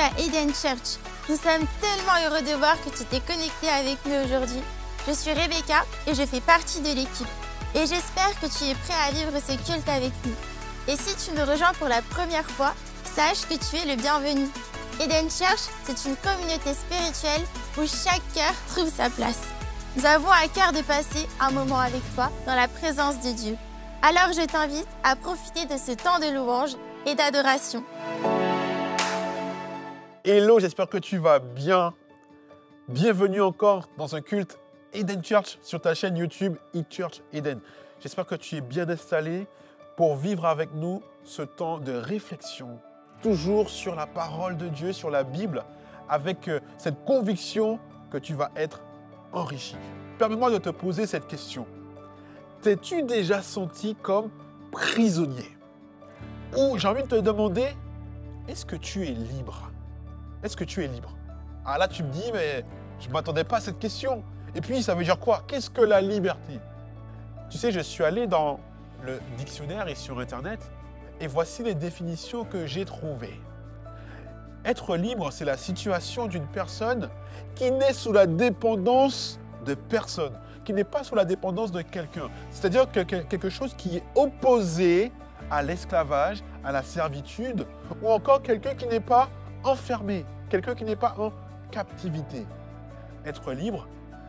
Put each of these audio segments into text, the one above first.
à Eden Church. Nous sommes tellement heureux de voir que tu t'es connecté avec nous aujourd'hui. Je suis Rebecca et je fais partie de l'équipe. Et j'espère que tu es prêt à vivre ce culte avec nous. Et si tu nous rejoins pour la première fois, sache que tu es le bienvenu. Eden Church, c'est une communauté spirituelle où chaque cœur trouve sa place. Nous avons à cœur de passer un moment avec toi dans la présence de Dieu. Alors je t'invite à profiter de ce temps de louange et d'adoration. Hello, j'espère que tu vas bien. Bienvenue encore dans un culte Eden Church sur ta chaîne YouTube eChurch Eden. J'espère que tu es bien installé pour vivre avec nous ce temps de réflexion, toujours sur la parole de Dieu, sur la Bible, avec cette conviction que tu vas être enrichi. Permets-moi de te poser cette question. T'es-tu déjà senti comme prisonnier? Ou j'ai envie de te demander, est-ce que tu es libre? Est-ce que tu es libre? Ah là, tu me dis, mais je ne m'attendais pas à cette question. Et puis, ça veut dire quoi? Qu'est-ce que la liberté? Tu sais, je suis allé dans le dictionnaire et sur Internet, et voici les définitions que j'ai trouvées. Être libre, c'est la situation d'une personne qui n'est sous la dépendance de personne, qui n'est pas sous la dépendance de quelqu'un. C'est-à-dire que quelque chose qui est opposé à l'esclavage, à la servitude, ou encore quelqu'un qui n'est pas enfermé, quelqu'un qui n'est pas en captivité. Être libre,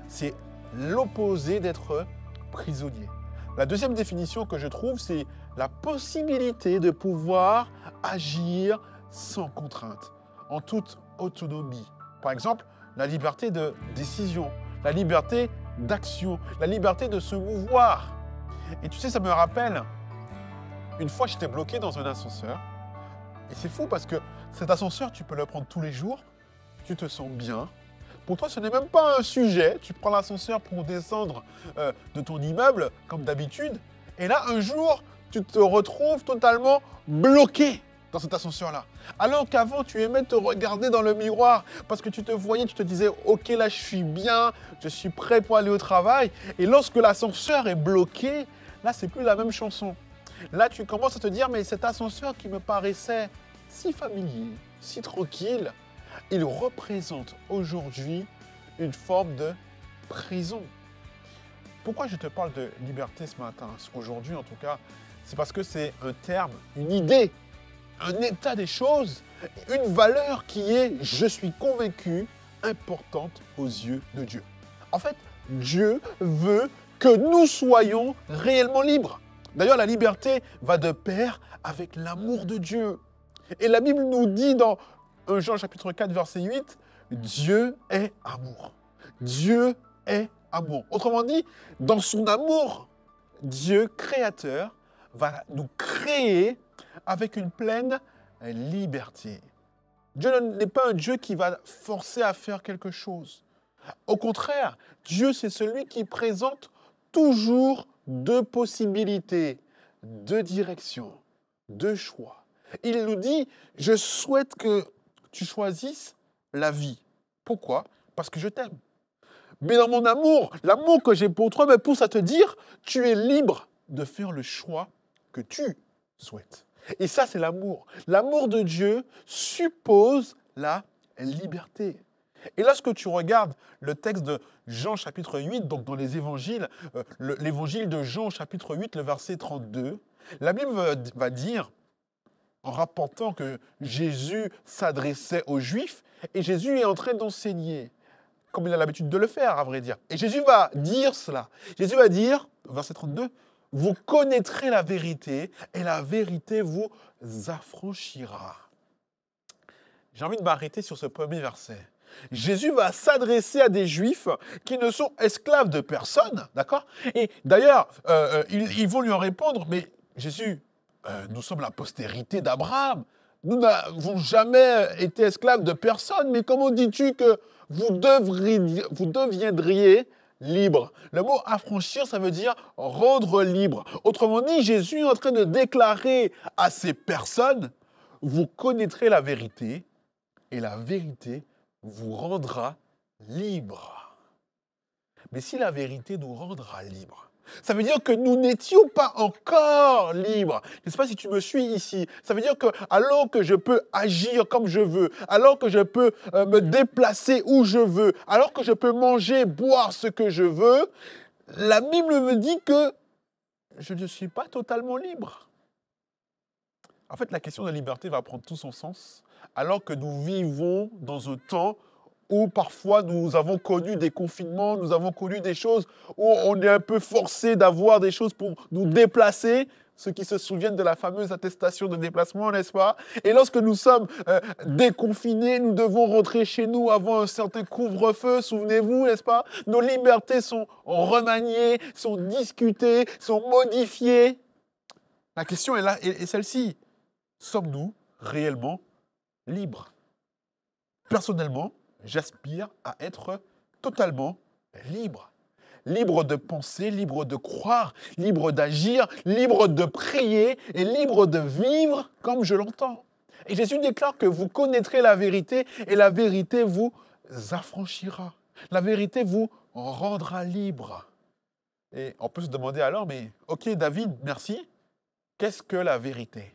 c'est l'opposé d'être prisonnier. La deuxième définition que je trouve, c'est la possibilité de pouvoir agir sans contrainte, en toute autonomie. Par exemple, la liberté de décision, la liberté d'action, la liberté de se mouvoir. Et tu sais, ça me rappelle, une fois j'étais bloqué dans un ascenseur, et c'est fou parce que cet ascenseur, tu peux le prendre tous les jours, tu te sens bien. Pour toi, ce n'est même pas un sujet. Tu prends l'ascenseur pour descendre de ton immeuble, comme d'habitude. Et là, un jour, tu te retrouves totalement bloqué dans cet ascenseur-là. Alors qu'avant, tu aimais te regarder dans le miroir parce que tu te voyais, tu te disais « Ok, là, je suis bien, je suis prêt pour aller au travail. » Et lorsque l'ascenseur est bloqué, là, c'est plus la même chanson. Là, tu commences à te dire « Mais cet ascenseur qui me paraissait si familier, si tranquille, il représente aujourd'hui une forme de prison. » Pourquoi je te parle de liberté ce matin, aujourd'hui en tout cas, c'est parce que c'est un terme, une idée, un état des choses, une valeur qui est, je suis convaincu, importante aux yeux de Dieu. En fait, Dieu veut que nous soyons réellement libres. D'ailleurs, la liberté va de pair avec l'amour de Dieu. Et la Bible nous dit dans 1 Jean chapitre 4, verset 8, Dieu est amour. Dieu est amour. Autrement dit, dans son amour, Dieu créateur va nous créer avec une pleine liberté. Dieu n'est pas un Dieu qui va forcer à faire quelque chose. Au contraire, Dieu, c'est celui qui présente toujours deux possibilités, deux directions, deux choix. Il nous dit, je souhaite que tu choisisses la vie. Pourquoi? Parce que je t'aime. Mais dans mon amour, l'amour que j'ai pour toi me pousse à te dire, tu es libre de faire le choix que tu souhaites. Et ça, c'est l'amour. L'amour de Dieu suppose la liberté. Et lorsque tu regardes le texte de Jean chapitre 8, donc dans les évangiles, l'évangile de Jean chapitre 8, le verset 32, la Bible va dire, en rapportant que Jésus s'adressait aux Juifs, et Jésus est en train d'enseigner, comme il a l'habitude de le faire, à vrai dire. Et Jésus va dire cela. Jésus va dire, verset 32, « Vous connaîtrez la vérité, et la vérité vous affranchira. » J'ai envie de m'arrêter sur ce premier verset. Jésus va s'adresser à des Juifs qui ne sont esclaves de personne, d'accord? Et d'ailleurs, ils vont lui en répondre, « Mais Jésus, nous sommes la postérité d'Abraham. Nous n'avons jamais été esclaves de personne, mais comment dis-tu que vous deviendriez libre? » Le mot affranchir, ça veut dire rendre libre. Autrement dit, Jésus est en train de déclarer à ces personnes, vous connaîtrez la vérité et la vérité vous rendra libre. Mais si la vérité nous rendra libres, ça veut dire que nous n'étions pas encore libres. Je ne sais pas si tu me suis ici. Ça veut dire que alors que je peux agir comme je veux, alors que je peux me déplacer où je veux, alors que je peux manger, boire ce que je veux, la Bible me dit que je ne suis pas totalement libre. En fait, la question de la liberté va prendre tout son sens alors que nous vivons dans un temps où parfois nous avons connu des confinements, nous avons connu des choses où on est un peu forcé d'avoir des choses pour nous déplacer. Ceux qui se souviennent de la fameuse attestation de déplacement, n'est-ce pas? Et lorsque nous sommes déconfinés, nous devons rentrer chez nous avant un certain couvre-feu, souvenez-vous, n'est-ce pas? Nos libertés sont remaniées, sont discutées, sont modifiées. La question est là, et celle-ci. Sommes-nous réellement libres? Personnellement, j'aspire à être totalement libre. Libre de penser, libre de croire, libre d'agir, libre de prier et libre de vivre comme je l'entends. Et Jésus déclare que vous connaîtrez la vérité et la vérité vous affranchira. La vérité vous rendra libre. Et on peut se demander alors, mais ok David, merci, qu'est-ce que la vérité?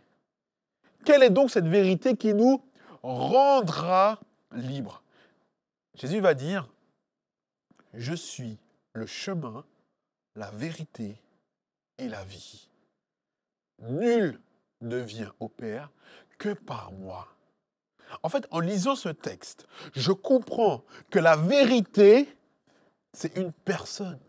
Quelle est donc cette vérité qui nous rendra libres? Jésus va dire, je suis le chemin, la vérité et la vie. Nul ne vient au Père que par moi. En fait, en lisant ce texte, je comprends que la vérité, c'est une personne.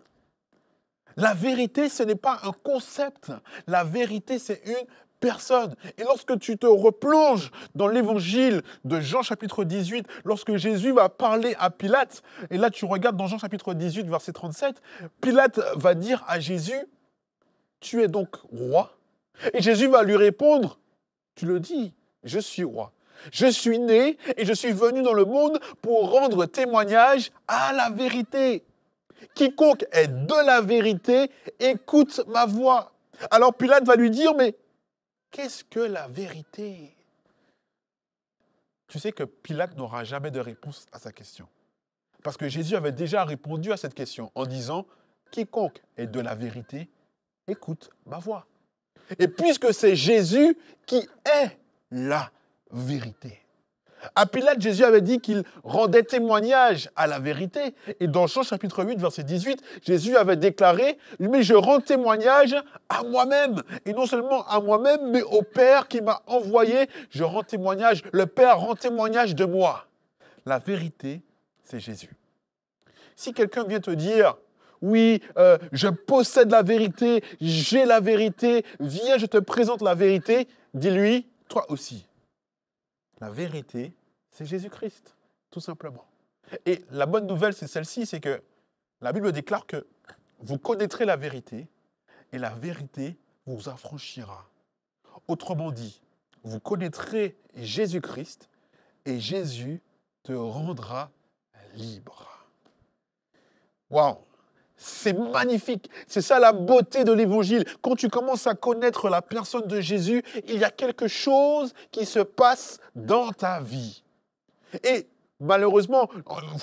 La vérité, ce n'est pas un concept. La vérité, c'est une personne. Et lorsque tu te replonges dans l'évangile de Jean chapitre 18, lorsque Jésus va parler à Pilate, et là tu regardes dans Jean chapitre 18, verset 37, Pilate va dire à Jésus, tu es donc roi? Et Jésus va lui répondre, tu le dis, je suis roi. Je suis né et je suis venu dans le monde pour rendre témoignage à la vérité. Quiconque est de la vérité, écoute ma voix. Alors Pilate va lui dire, mais qu'est-ce que la vérité? Tu sais que Pilate n'aura jamais de réponse à sa question. Parce que Jésus avait déjà répondu à cette question en disant, quiconque est de la vérité, écoute ma voix. Et puisque c'est Jésus qui est la vérité. À Pilate, Jésus avait dit qu'il rendait témoignage à la vérité. Et dans Jean chapitre 8, verset 18, Jésus avait déclaré, mais je rends témoignage à moi-même. Et non seulement à moi-même, mais au Père qui m'a envoyé, je rends témoignage. Le Père rend témoignage de moi. La vérité, c'est Jésus. Si quelqu'un vient te dire, oui, je possède la vérité, j'ai la vérité, viens, je te présente la vérité, dis-lui, toi aussi. La vérité, c'est Jésus-Christ, tout simplement. Et la bonne nouvelle, c'est celle-ci, c'est que la Bible déclare que vous connaîtrez la vérité et la vérité vous affranchira. Autrement dit, vous connaîtrez Jésus-Christ et Jésus te rendra libre. Waouh! C'est magnifique. C'est ça la beauté de l'évangile. Quand tu commences à connaître la personne de Jésus, il y a quelque chose qui se passe dans ta vie. Et malheureusement,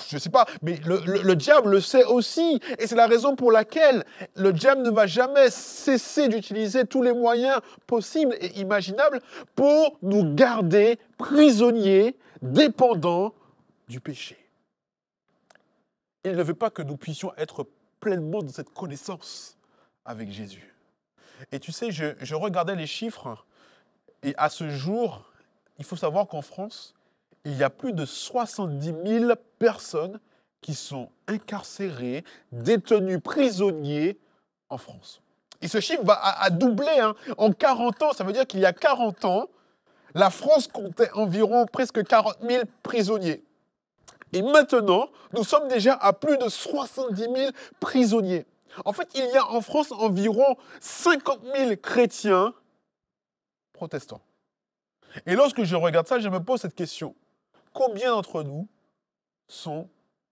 je ne sais pas, mais le diable le sait aussi. Et c'est la raison pour laquelle le diable ne va jamais cesser d'utiliser tous les moyens possibles et imaginables pour nous garder prisonniers, dépendants du péché. Il ne veut pas que nous puissions être pleinement dans cette connaissance avec Jésus. Et tu sais, je regardais les chiffres et à ce jour, il faut savoir qu'en France, il y a plus de 70 000 personnes qui sont incarcérées, détenues, prisonniers en France. Et ce chiffre a doublé. En 40 ans, ça veut dire qu'il y a 40 ans, la France comptait environ presque 40 000 prisonniers. Et maintenant, nous sommes déjà à plus de 70 000 prisonniers. En fait, il y a en France environ 50 000 chrétiens protestants. Et lorsque je regarde ça, je me pose cette question. Combien d'entre nous sont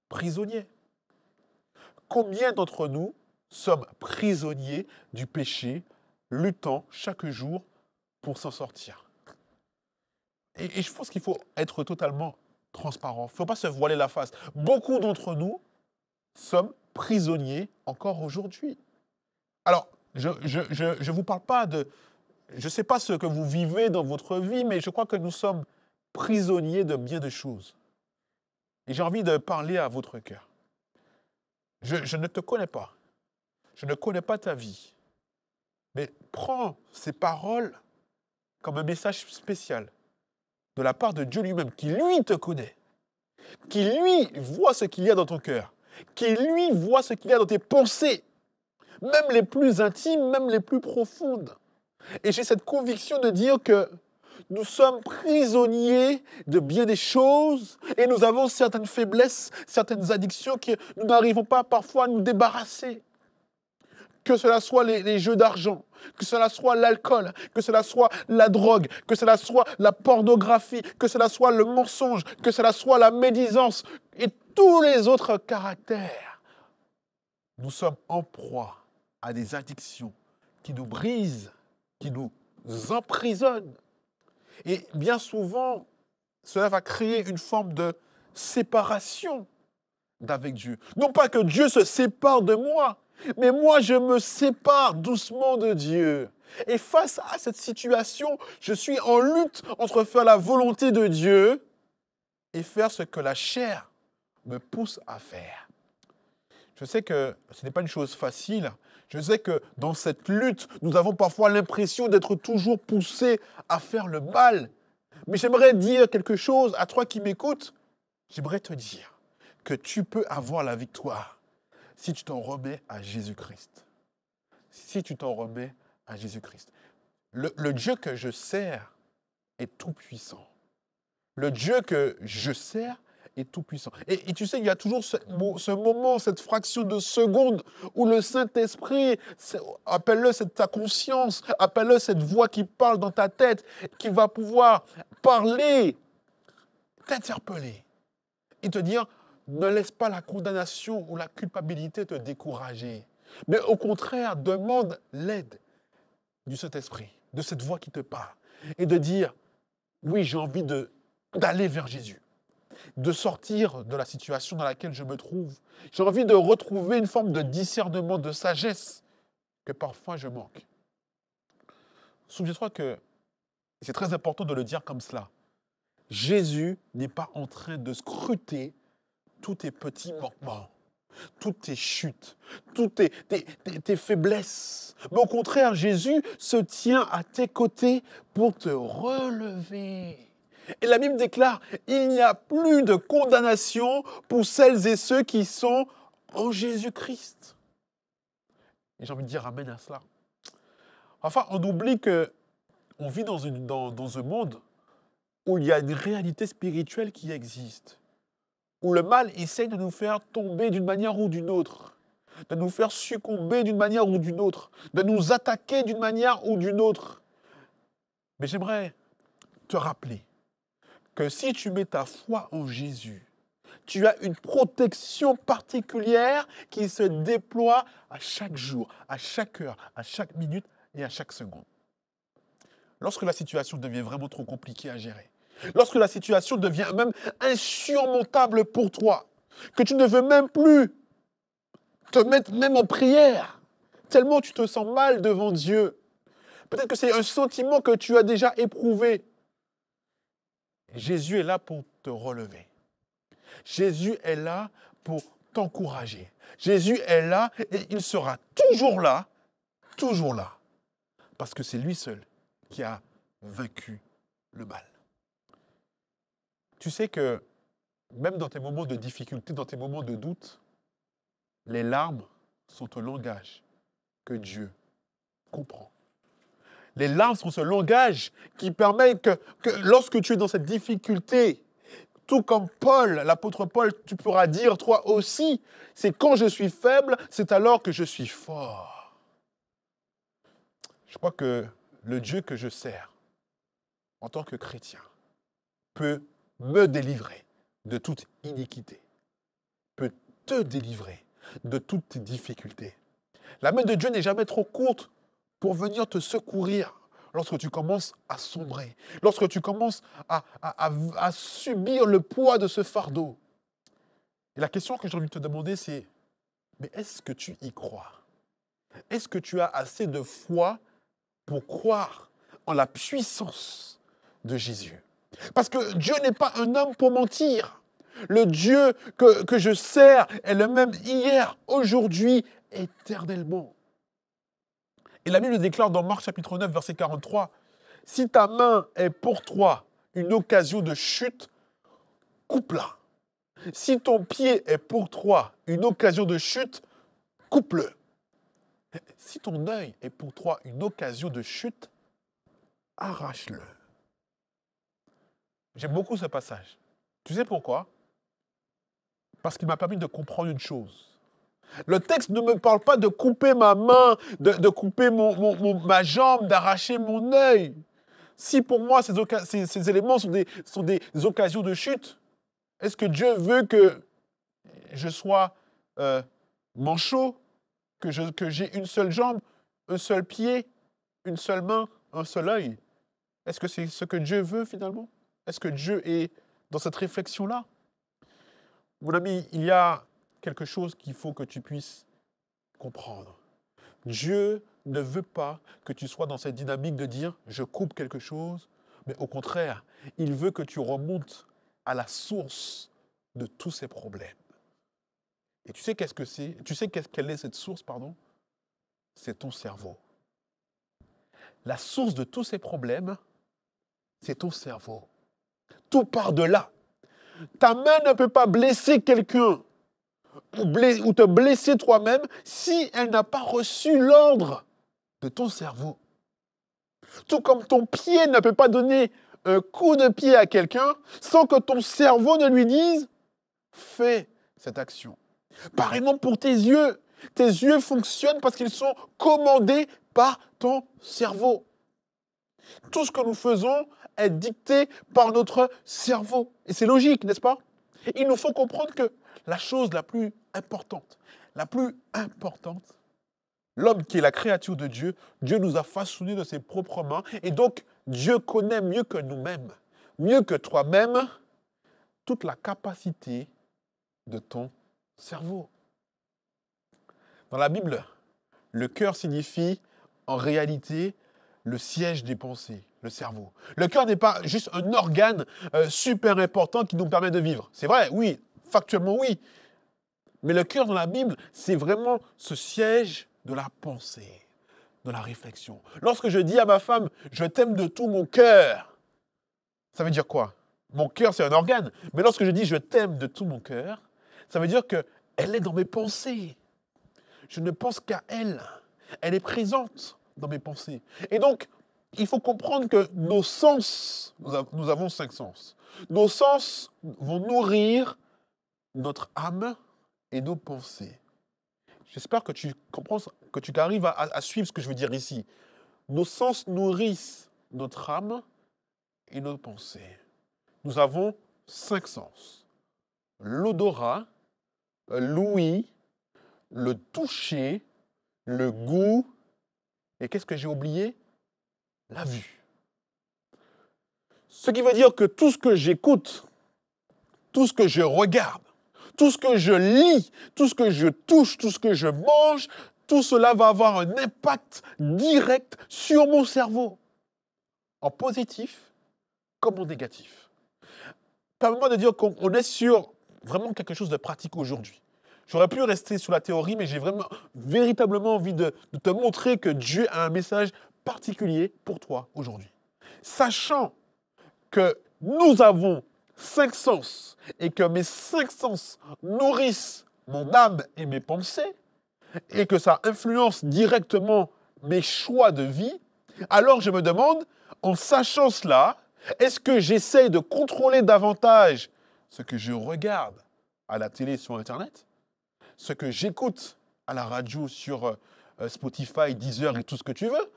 prisonniers? Combien d'entre nous sommes prisonniers du péché, luttant chaque jour pour s'en sortir? Et je pense qu'il faut être totalement transparent. Il ne faut pas se voiler la face. Beaucoup d'entre nous sommes prisonniers encore aujourd'hui. Alors, je ne vous parle pas de... Je ne sais pas ce que vous vivez dans votre vie, mais je crois que nous sommes prisonniers de bien des choses. Et j'ai envie de parler à votre cœur. Je ne te connais pas. Je ne connais pas ta vie. Mais prends ces paroles comme un message spécial de la part de Dieu lui-même, qui lui te connaît, qui lui voit ce qu'il y a dans ton cœur, qui lui voit ce qu'il y a dans tes pensées, même les plus intimes, même les plus profondes. Et j'ai cette conviction de dire que nous sommes prisonniers de bien des choses et nous avons certaines faiblesses, certaines addictions que nous n'arrivons pas parfois à nous débarrasser. Que cela soit les jeux d'argent, que cela soit l'alcool, que cela soit la drogue, que cela soit la pornographie, que cela soit le mensonge, que cela soit la médisance et tous les autres caractères. Nous sommes en proie à des addictions qui nous brisent, qui nous emprisonnent. Et bien souvent, cela va créer une forme de séparation d'avec Dieu. Non pas que Dieu se sépare de moi, mais moi, je me sépare doucement de Dieu. Et face à cette situation, je suis en lutte entre faire la volonté de Dieu et faire ce que la chair me pousse à faire. Je sais que ce n'est pas une chose facile. Je sais que dans cette lutte, nous avons parfois l'impression d'être toujours poussés à faire le mal. Mais j'aimerais dire quelque chose à toi qui m'écoutes. J'aimerais te dire que tu peux avoir la victoire si tu t'en remets à Jésus-Christ. Si tu t'en remets à Jésus-Christ. Le Dieu que je sers est tout-puissant. Le Dieu que je sers est tout-puissant. Et tu sais, il y a toujours ce moment, cette fraction de seconde où le Saint-Esprit, appelle-le ta conscience, appelle-le cette voix qui parle dans ta tête, qui va pouvoir parler, t'interpeller et te dire: ne laisse pas la condamnation ou la culpabilité te décourager. Mais au contraire, demande l'aide du Saint-Esprit, de cette voix qui te parle. Et de dire: oui, j'ai envie d'aller vers Jésus, de sortir de la situation dans laquelle je me trouve. J'ai envie de retrouver une forme de discernement, de sagesse que parfois je manque. Souviens-toi que c'est très important de le dire comme cela. Jésus n'est pas en train de scruter tous tes petits manquements, toutes tes chutes, toutes tes faiblesses. Mais au contraire, Jésus se tient à tes côtés pour te relever. Et la Bible déclare: il n'y a plus de condamnation pour celles et ceux qui sont en Jésus-Christ. Et j'ai envie de dire amen à cela. Enfin, on oublie qu'on vit dans un monde où il y a une réalité spirituelle qui existe, où le mal essaie de nous faire tomber d'une manière ou d'une autre, de nous faire succomber d'une manière ou d'une autre, de nous attaquer d'une manière ou d'une autre. Mais j'aimerais te rappeler que si tu mets ta foi en Jésus, tu as une protection particulière qui se déploie à chaque jour, à chaque heure, à chaque minute et à chaque seconde. Lorsque la situation devient vraiment trop compliquée à gérer, lorsque la situation devient même insurmontable pour toi, que tu ne veux même plus te mettre même en prière, tellement tu te sens mal devant Dieu. Peut-être que c'est un sentiment que tu as déjà éprouvé. Jésus est là pour te relever. Jésus est là pour t'encourager. Jésus est là et il sera toujours là, parce que c'est lui seul qui a vaincu le mal. Tu sais que même dans tes moments de difficulté, dans tes moments de doute, les larmes sont un langage que Dieu comprend. Les larmes sont ce langage qui permet que lorsque tu es dans cette difficulté, tout comme Paul, l'apôtre Paul, tu pourras dire toi aussi, c'est quand je suis faible, c'est alors que je suis fort. Je crois que le Dieu que je sers en tant que chrétien peut me délivrer de toute iniquité, peut te délivrer de toutes tes difficultés. La main de Dieu n'est jamais trop courte pour venir te secourir lorsque tu commences à sombrer, lorsque tu commences à subir le poids de ce fardeau. Et la question que j'ai envie de te demander, c'est: Mais est-ce que tu y crois? Est-ce que tu as assez de foi pour croire en la puissance de Jésus? Parce que Dieu n'est pas un homme pour mentir. Le Dieu que je sers est le même hier, aujourd'hui, éternellement. Et la Bible déclare dans Marc chapitre 9, verset 43, « Si ta main est pour toi une occasion de chute, coupe-la. Si ton pied est pour toi une occasion de chute, coupe-le. Si ton œil est pour toi une occasion de chute, arrache-le. » J'aime beaucoup ce passage. Tu sais pourquoi? Parce qu'il m'a permis de comprendre une chose. Le texte ne me parle pas de couper ma main, de couper ma jambe, d'arracher mon œil. Si pour moi ces éléments sont des occasions de chute, est-ce que Dieu veut que je sois manchot, que j'ai une seule jambe, un seul pied, une seule main, un seul œil? Est-ce que c'est ce que Dieu veut finalement? Est-ce que Dieu est dans cette réflexion-là? Mon ami, il y a quelque chose qu'il faut que tu puisses comprendre. Dieu ne veut pas que tu sois dans cette dynamique de dire « je coupe quelque chose », mais au contraire, il veut que tu remontes à la source de tous ces problèmes. Et tu sais qu'est-ce que c'est? Tu sais quelle est cette source, pardon? C'est ton cerveau. La source de tous ces problèmes, c'est ton cerveau. Tout part de là. Ta main ne peut pas blesser quelqu'un ou te blesser toi-même si elle n'a pas reçu l'ordre de ton cerveau. Tout comme ton pied ne peut pas donner un coup de pied à quelqu'un sans que ton cerveau ne lui dise « fais cette action ». Pareillement pour tes yeux. Tes yeux fonctionnent parce qu'ils sont commandés par ton cerveau. Tout ce que nous faisons est dicté par notre cerveau. Et c'est logique, n'est-ce pas? Il nous faut comprendre que la chose la plus importante, l'homme qui est la créature de Dieu, Dieu nous a façonnés de ses propres mains. Et donc, Dieu connaît mieux que nous-mêmes, mieux que toi-même, toute la capacité de ton cerveau. Dans la Bible, le cœur signifie en réalité le siège des pensées, le cerveau. Le cœur n'est pas juste un organe super important qui nous permet de vivre. C'est vrai, oui, factuellement oui. Mais le cœur dans la Bible, c'est vraiment ce siège de la pensée, de la réflexion. Lorsque je dis à ma femme « je t'aime de tout mon cœur », ça veut dire quoi? Mon cœur, c'est un organe. Mais lorsque je dis « je t'aime de tout mon cœur », ça veut dire qu'elle est dans mes pensées. Je ne pense qu'à elle. Elle est présente dans mes pensées. Et donc, il faut comprendre que nos sens, nous avons 5 sens. Nos sens vont nourrir notre âme et nos pensées. J'espère que tu comprends, que tu arrives à suivre ce que je veux dire ici. Nos sens nourrissent notre âme et nos pensées. Nous avons 5 sens. L'odorat, l'ouïe, le toucher, le goût, et qu'est-ce que j'ai oublié? La vue. Ce qui veut dire que tout ce que j'écoute, tout ce que je regarde, tout ce que je lis, tout ce que je touche, tout ce que je mange, tout cela va avoir un impact direct sur mon cerveau, en positif comme en négatif. Permets-moi de dire qu'on est sur vraiment quelque chose de pratique aujourd'hui. J'aurais pu rester sur la théorie, mais j'ai véritablement envie de te montrer que Dieu a un message particulier pour toi aujourd'hui. Sachant que nous avons 5 sens et que mes 5 sens nourrissent mon âme et mes pensées et que ça influence directement mes choix de vie, alors je me demande, en sachant cela, est-ce que j'essaye de contrôler davantage ce que je regarde à la télé sur Internet, ce que j'écoute à la radio sur Spotify, Deezer et tout ce que tu veux?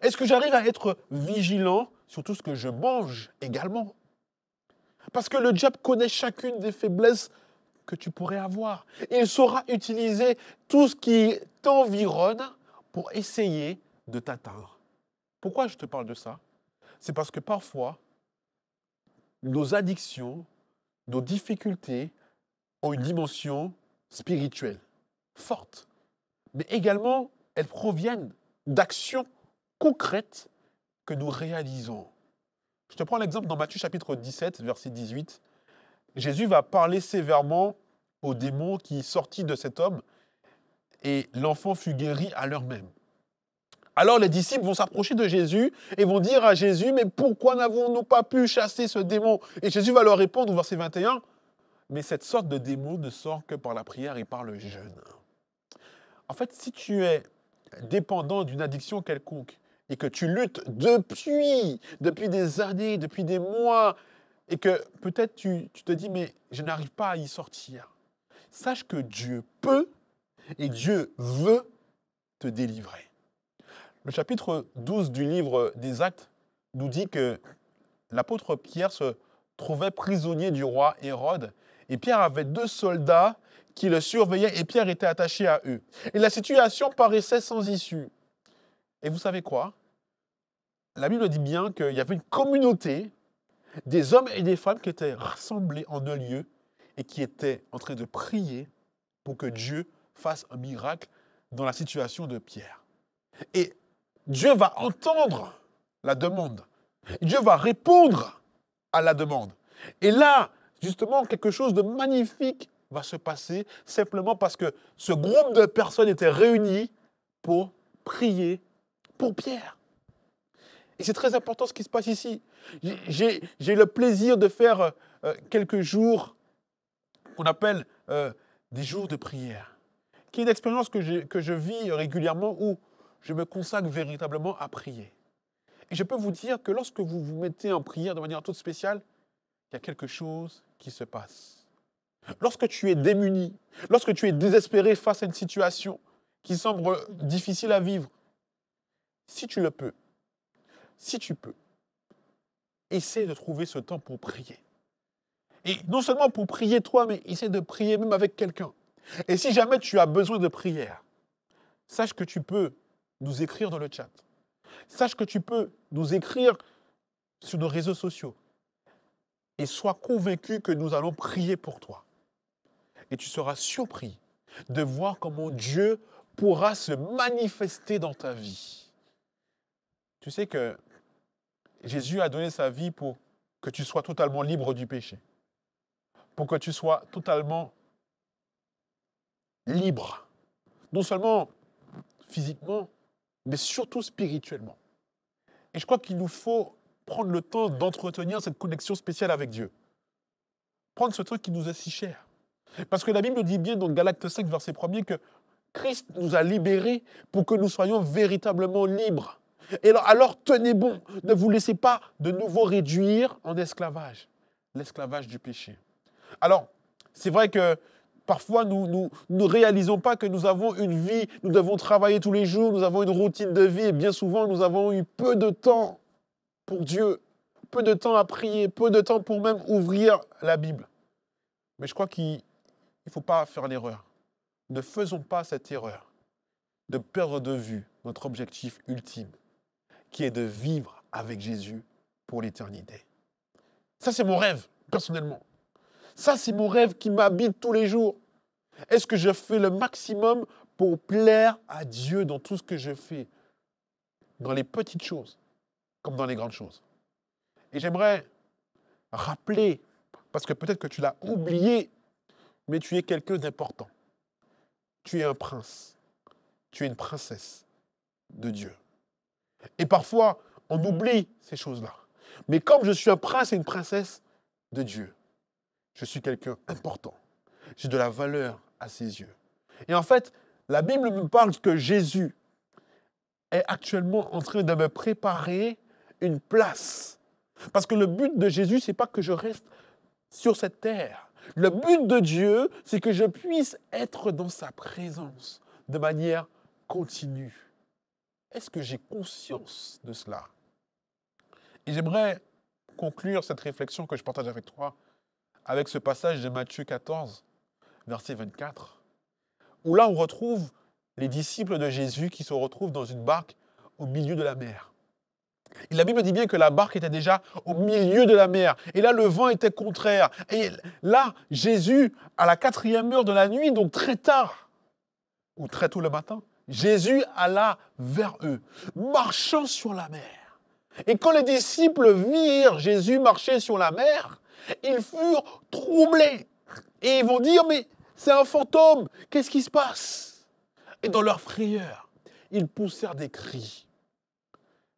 Est-ce que j'arrive à être vigilant sur tout ce que je mange également? Parce que le diable connaît chacune des faiblesses que tu pourrais avoir. Et il saura utiliser tout ce qui t'environne pour essayer de t'atteindre. Pourquoi je te parle de ça? C'est parce que parfois, nos addictions, nos difficultés ont une dimension spirituelle. fortes, mais également elles proviennent d'actions concrètes que nous réalisons. Je te prends l'exemple dans Matthieu chapitre 17, verset 18. Jésus va parler sévèrement aux démons qui sortit de cet homme et l'enfant fut guéri à l'heure même. Alors les disciples vont s'approcher de Jésus et vont dire à Jésus, mais pourquoi n'avons-nous pas pu chasser ce démon? Et Jésus va leur répondre au verset 21, mais cette sorte de démon ne sort que par la prière et par le jeûne. En fait, si tu es dépendant d'une addiction quelconque et que tu luttes depuis des années, depuis des mois, et que peut-être tu te dis, mais je n'arrive pas à y sortir, sache que Dieu peut et Dieu veut te délivrer. Le chapitre 12 du livre des Actes nous dit que l'apôtre Pierre se trouvait prisonnier du roi Hérode et Pierre avait 2 soldats qui le surveillaient et Pierre était attaché à eux. Et la situation paraissait sans issue. Et vous savez quoi? La Bible dit bien qu'il y avait une communauté des hommes et des femmes qui étaient rassemblés en un lieu et qui étaient en train de prier pour que Dieu fasse un miracle dans la situation de Pierre. Et Dieu va entendre la demande. Dieu va répondre à la demande. Et là, justement, quelque chose de magnifique va se passer simplement parce que ce groupe de personnes était réuni pour prier pour Pierre. Et c'est très important ce qui se passe ici. J'ai le plaisir de faire quelques jours qu'on appelle des jours de prière, qui est une expérience que je vis régulièrement où je me consacre véritablement à prier. Et je peux vous dire que lorsque vous vous mettez en prière de manière toute spéciale, il y a quelque chose qui se passe. Lorsque tu es démuni, lorsque tu es désespéré face à une situation qui semble difficile à vivre, si tu le peux, si tu peux, essaie de trouver ce temps pour prier. Et non seulement pour prier toi, mais essaie de prier même avec quelqu'un. Et si jamais tu as besoin de prière, sache que tu peux nous écrire dans le chat. Sache que tu peux nous écrire sur nos réseaux sociaux. Et sois convaincu que nous allons prier pour toi. Et tu seras surpris de voir comment Dieu pourra se manifester dans ta vie. Tu sais que Jésus a donné sa vie pour que tu sois totalement libre du péché. Pour que tu sois totalement libre. Non seulement physiquement, mais surtout spirituellement. Et je crois qu'il nous faut prendre le temps d'entretenir cette connexion spéciale avec Dieu. Prendre ce temps qui nous est si cher. Parce que la Bible dit bien dans Galates 5, verset 1er, que Christ nous a libérés pour que nous soyons véritablement libres. Et alors tenez bon, ne vous laissez pas de nouveau réduire en esclavage, l'esclavage du péché. Alors, c'est vrai que parfois, nous ne réalisons pas que nous avons une vie, nous devons travailler tous les jours, nous avons une routine de vie et bien souvent, nous avons eu peu de temps pour Dieu, peu de temps à prier, peu de temps pour même ouvrir la Bible. Mais je crois qu'il ne faut pas faire l'erreur. Ne faisons pas cette erreur de perdre de vue notre objectif ultime, qui est de vivre avec Jésus pour l'éternité. Ça, c'est mon rêve, personnellement. Ça, c'est mon rêve qui m'habite tous les jours. Est-ce que je fais le maximum pour plaire à Dieu dans tout ce que je fais, dans les petites choses comme dans les grandes choses? Et j'aimerais rappeler, parce que peut-être que tu l'as oublié, mais tu es quelqu'un d'important. Tu es un prince. Tu es une princesse de Dieu. Et parfois, on oublie ces choses-là. Mais comme je suis un prince et une princesse de Dieu, je suis quelqu'un d'important. J'ai de la valeur à ses yeux. Et en fait, la Bible me parle que Jésus est actuellement en train de me préparer une place. Parce que le but de Jésus, ce n'est pas que je reste sur cette terre. Le but de Dieu, c'est que je puisse être dans sa présence de manière continue. Est-ce que j'ai conscience de cela? Et j'aimerais conclure cette réflexion que je partage avec toi avec ce passage de Matthieu 14, verset 24, où là on retrouve les disciples de Jésus qui se retrouvent dans une barque au milieu de la mer. Et la Bible dit bien que la barque était déjà au milieu de la mer. Et là, le vent était contraire. Et là, Jésus, à la 4e heure de la nuit, donc très tard, ou très tôt le matin, Jésus alla vers eux, marchant sur la mer. Et quand les disciples virent Jésus marcher sur la mer, ils furent troublés. Et ils vont dire, mais c'est un fantôme, qu'est-ce qui se passe? Et dans leur frayeur, ils poussèrent des cris.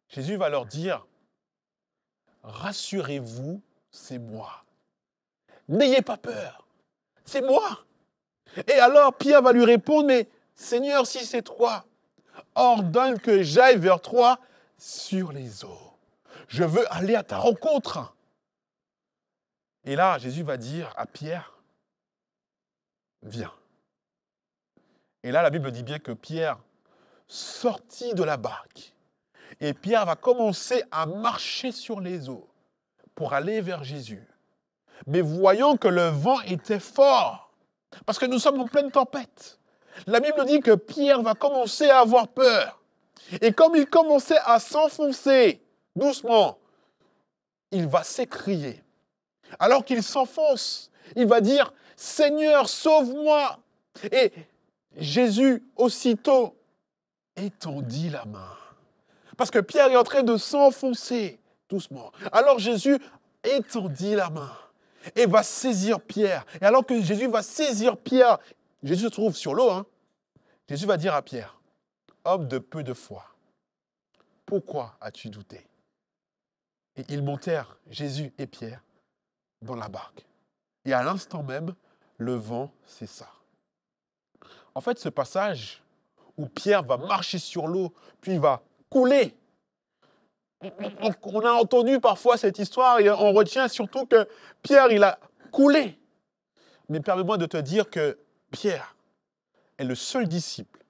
Jésus va leur dire, rassurez-vous, c'est moi. N'ayez pas peur, c'est moi. Et alors Pierre va lui répondre, mais Seigneur, si c'est toi, ordonne que j'aille vers toi sur les eaux. Je veux aller à ta rencontre. Et là, Jésus va dire à Pierre, viens. Et là, la Bible dit bien que Pierre sortit de la barque. Et Pierre va commencer à marcher sur les eaux pour aller vers Jésus. Mais voyant que le vent était fort, parce que nous sommes en pleine tempête, la Bible dit que Pierre va commencer à avoir peur. Et comme il commençait à s'enfoncer doucement, il va s'écrier. Alors qu'il s'enfonce, il va dire, « Seigneur, sauve-moi !» Et Jésus, aussitôt, étendit la main. Parce que Pierre est en train de s'enfoncer doucement. Alors Jésus étendit la main et va saisir Pierre. Et alors que Jésus va saisir Pierre, Jésus se trouve sur l'eau, hein, Jésus va dire à Pierre, « Homme de peu de foi, pourquoi as-tu douté ?» Et ils montèrent, Jésus et Pierre, dans la barque. Et à l'instant même, le vent cessa. En fait, ce passage où Pierre va marcher sur l'eau, puis va couler. On a entendu parfois cette histoire et on retient surtout que Pierre, il a coulé. Mais permets-moi de te dire que Pierre est le seul disciple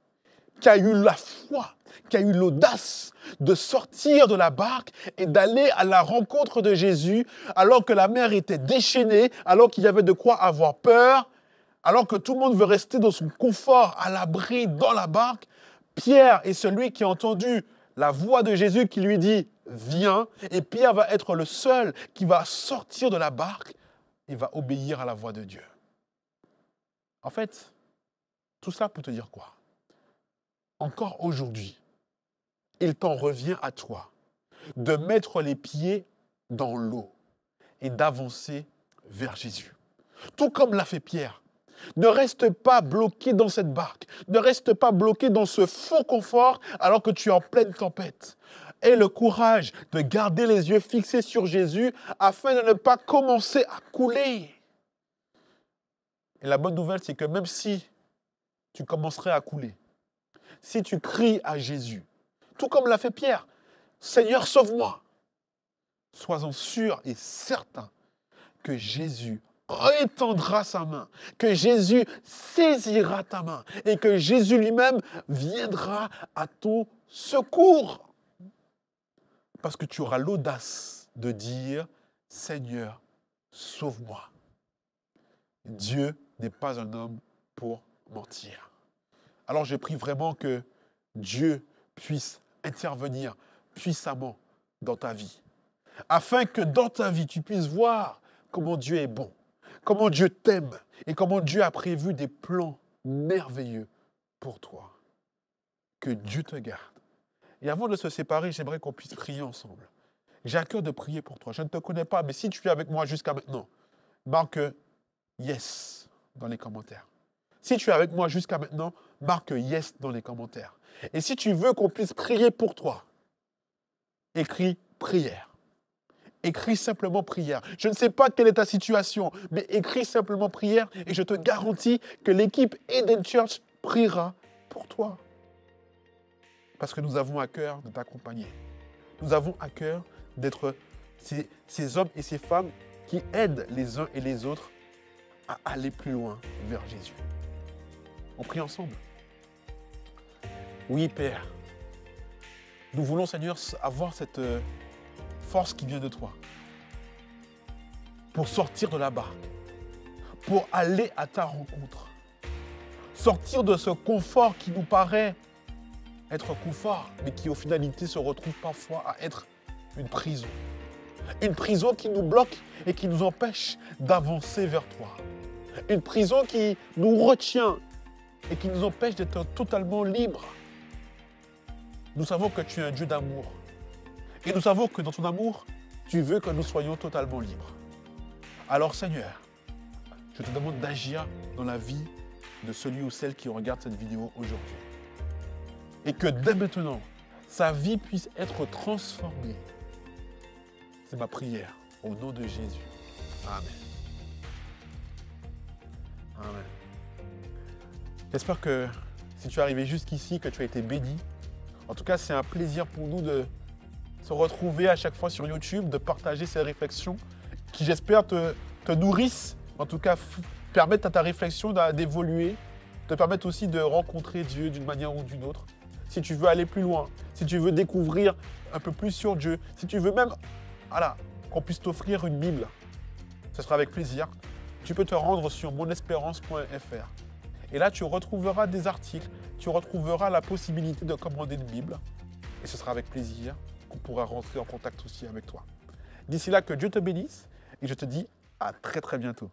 qui a eu la foi, qui a eu l'audace de sortir de la barque et d'aller à la rencontre de Jésus alors que la mer était déchaînée, alors qu'il y avait de quoi avoir peur, alors que tout le monde veut rester dans son confort, à l'abri, dans la barque. Pierre est celui qui a entendu la voix de Jésus qui lui dit « Viens ». Et Pierre va être le seul qui va sortir de la barque et va obéir à la voix de Dieu. En fait, tout cela pour te dire quoi? Encore aujourd'hui, il t'en revient à toi de mettre les pieds dans l'eau et d'avancer vers Jésus. Tout comme l'a fait Pierre. Ne reste pas bloqué dans cette barque. Ne reste pas bloqué dans ce faux confort alors que tu es en pleine tempête. Aie le courage de garder les yeux fixés sur Jésus afin de ne pas commencer à couler. Et la bonne nouvelle, c'est que même si tu commencerais à couler, si tu cries à Jésus, tout comme l'a fait Pierre, « Seigneur, sauve-moi !» Sois-en sûr et certain que Jésus étendra sa main, que Jésus saisira ta main et que Jésus lui-même viendra à ton secours. Parce que tu auras l'audace de dire « Seigneur, sauve-moi ». Dieu n'est pas un homme pour mentir. Alors je prie vraiment que Dieu puisse intervenir puissamment dans ta vie, afin que dans ta vie, tu puisses voir comment Dieu est bon, comment Dieu t'aime et comment Dieu a prévu des plans merveilleux pour toi. Que Dieu te garde. Et avant de se séparer, j'aimerais qu'on puisse prier ensemble. J'ai à cœur de prier pour toi. Je ne te connais pas, mais si tu es avec moi jusqu'à maintenant, marque « Yes » dans les commentaires. Si tu es avec moi jusqu'à maintenant, marque « Yes » dans les commentaires. Et si tu veux qu'on puisse prier pour toi, écris « Prière ». Écris simplement « Prière ». Je ne sais pas quelle est ta situation, mais écris simplement « Prière » et je te garantis que l'équipe Eden Church priera pour toi. Parce que nous avons à cœur de t'accompagner. Nous avons à cœur d'être ces hommes et ces femmes qui aident les uns et les autres à aller plus loin vers Jésus. On prie ensemble. Oui, Père, nous voulons, Seigneur, avoir cette force qui vient de toi pour sortir de la barque, pour aller à ta rencontre, sortir de ce confort qui nous paraît être confort, mais qui, au finalité, se retrouve parfois à être une prison. Une prison qui nous bloque et qui nous empêche d'avancer vers toi. Une prison qui nous retient et qui nous empêchent d'être totalement libres. Nous savons que tu es un Dieu d'amour. Et nous savons que dans ton amour, tu veux que nous soyons totalement libres. Alors Seigneur, je te demande d'agir dans la vie de celui ou celle qui regarde cette vidéo aujourd'hui. Et que dès maintenant, sa vie puisse être transformée. C'est ma prière au nom de Jésus. Amen. Amen. J'espère que si tu es arrivé jusqu'ici, que tu as été béni. En tout cas, c'est un plaisir pour nous de se retrouver à chaque fois sur YouTube, de partager ces réflexions qui, j'espère, te nourrissent, en tout cas, permettent à ta réflexion d'évoluer, te permettent aussi de rencontrer Dieu d'une manière ou d'une autre. Si tu veux aller plus loin, si tu veux découvrir un peu plus sur Dieu, si tu veux même qu'on puisse t'offrir une Bible, ce sera avec plaisir. Tu peux te rendre sur monespérance.fr. Et là, tu retrouveras des articles, tu retrouveras la possibilité de commander une Bible. Et ce sera avec plaisir qu'on pourra rentrer en contact aussi avec toi. D'ici là, que Dieu te bénisse et je te dis à très très bientôt.